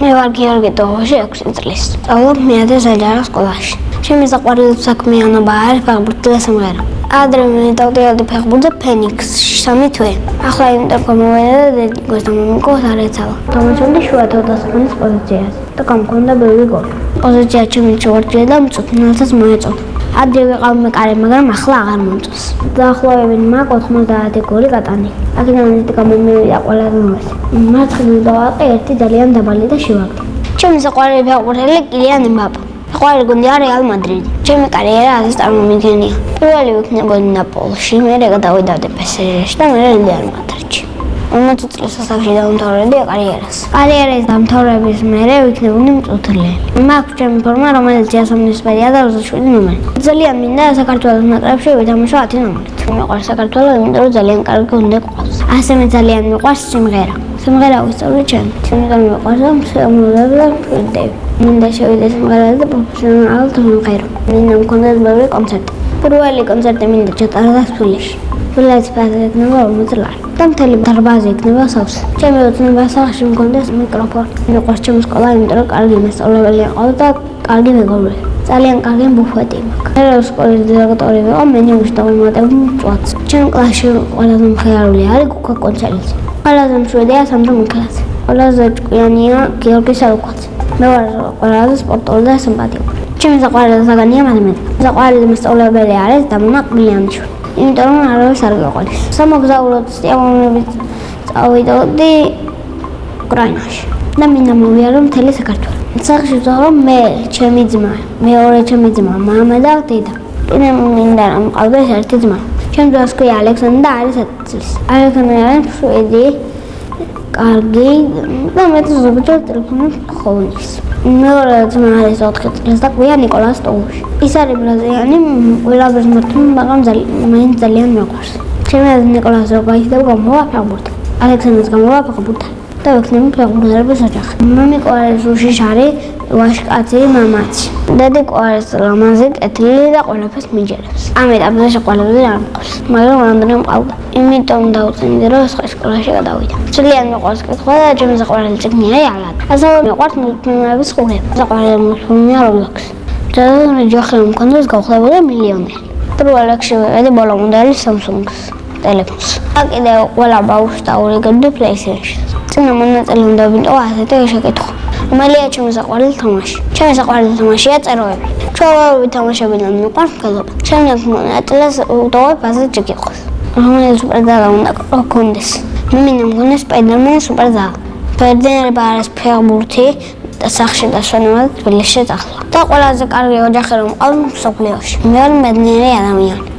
მე ვარ გიორგი დოღოში 6 წლის. სწავლობ მეათე საჯარო სკოლაში. ჩემი საყვარელი საქმიანობა არის ფეხბურთი და სიმღერა. ადრე მეტავდიოდი ფეხბურთზე ფენიქსში 3 თვე. ახლა იმიტომ გამოვიდა და დედიკოს და მომიკოს არ ეცალა. თამაშობდი შუა თავდასხმის პოზიციაზე და გამქონდა ბევრი გოლი. პოზიცია ჩემი ჩავარჩია და მწვრთნელსაც მოეწო. ადრე ვიყავ მეკარე, მაგრამ ახლა აღარ მომწონს. დაახლოებით მაგ 90 გოლი გატანი. აქედან გამომივიდა ყველაზე უმეტესი. მარცხნივ დავაყე ერთი ძალიან დაბალი და შევაგდე. ჩემი საყვარელი ფეხბურთელი კილიან ემბაპე. საყვარელი გუნდი არის რეალ მადრიდი. ჩემი კარიერა ასეც წარმომიდგენია. პირველი ვიქნებოდი ნაპოლში, მერე გადავიდოდი PSG-ში და მერე რეალ მადრიდში. 40 წლის ასაკში დავამთავრებდი კარიერას. კარიერის დამთავრების მერე ვიქნებოდი მწვრთნელი. მაქვს ჩემი ფორმა, რომელიც 137-ია და 27 ნომერი. ძალიან მინდა საქართველოს ნაკრებში ვეთამაშო 10 ნომერით. მიყვარს საქართველო, იმიტომ რომ ძალიან კარგი გუნდი გვყავს. ასევე ძალიან მიყვარს სიმღერა. სიმღერა ვისწავლე ჩემი. იმიტომ მიყვარს მსმენელები და მშვიდები. მინდა შევიდე სიმღერაზე და პროფესიონალად ვიმღერო. მინდა მქონდეს ბევრი კონცერტი. პირველი კონცერტი მინდა ჩატარდეს თბილისში. თბილისის ბაზაზე იქნება 40 ლარი. და მთელი დარბაზი იქნება სავსე. ჩემი ოცნება სახში მქონდეს მიკროფონი. მიყვარს ჩემი სკოლა, იმიტომ რომ კარგი მასწავლებელი ყავს და კარგი მეგობრები. ძალიან კარგი ბუფეტი მაქვს. მე სკოლის დირექტორი ვიყო, მე ნიმუშს დავუმატებდი მწვადს. ჩემ კლასში ყველაზე მხიარული არის გუგა კონცერტი. ყველაზე მშვიდია სანდრო მიქელაძე. ყველაზე ჭკვიანია გიორგი საუკაცე. მე ვარ ყველაზე სპორტული და სიმპათიური. ჩემი საყვარელი საგანია მათემატიკა. საყვარელი მასწავლებელი არის დამონა ყბილიანიშვილი. იმიტომ რომ არავის არ გიყვარს. სამოგზაუროდ სიამოვნებით წავიდოდი უკრაინაში და მინდა მოვიარო მთელი საქართველო. სახში ვზაურო მე, ჩემი ძმა, მეორე ჩემი ძმა, მამა და დედა. კიდე მინდა რომ მყავდეს ერთი ძმა. ჩემს ძმას ქვია ალექსანდრე და არის 10 წლის. ალექსანდრე არის შვედი, კარგი და მე ზოგჯერ ტელეფონით ხოვნის. მეორე ძმა არის 4 წლის და ქვია ნიკოლას ტოუში. ის არის ბრაზილიანი, ყველაფერს მართლა, მაგრამ მაინც ძალიან მიყვარს. ჩემი აზრით ნიკოლას რო გაიხდება გამოვა ფეხბურთი. ალექსანდრეს გამოვა ფეხბურთი. და ვიქნები ფეხბურთელების ოჯახი. მე მიყვარს უშიშარი, ვაშკაცი, მამაცი. დედიკო არის ლამაზი, კეთილი და ყველაფერს მიჯერებს. ამ ეტაპზე შეყვარებული არ მყავს, მაგრამ რამდენი მყავდა. იმიტომ დავწინდი, რომ სხვა სკოლაში გადავიდა. ძალიან მიყვარს კითხვა და ჩემი საყვარელი წიგნი არის ალადი. ასევე მიყვარს მულტფილმების ყურება. საყვარელი მულტფილმია რობლოქსი. ძალიან ოჯახი მქონდეს გავხდებოდა მილიონერი. პირველში ვიყიდი ბოლო მოდელი Samsung-ს ტელეფონს. კიდევ ყველა ბავშვს დაურიგებდი PlayStation-ს. წინა მონაწილე უნდა ვიტყო ასეთი შეკითხვა. რომელია ჩემი საყვარელი თამაში? ჩემი საყვარელი თამაშია წეროები. ჩვენ ვითამაშებიდან მიყვარს მგელობა. შემდეგ მონაწილეს ვუტოვებ ასეთ შეკითხვას. რომელი სუპერძალა უნდა გქონდეს? მე მინდა მქონდეს Spider-Man სუპერძალა. ბედნიერება არის ფეხბურთი და სახში დასვენება თბილისში წახლა. და ყველაზე კარგი ოჯახი რომ მყავს მსოფლიოში. მე ვარ ბედნიერი ადამიანი.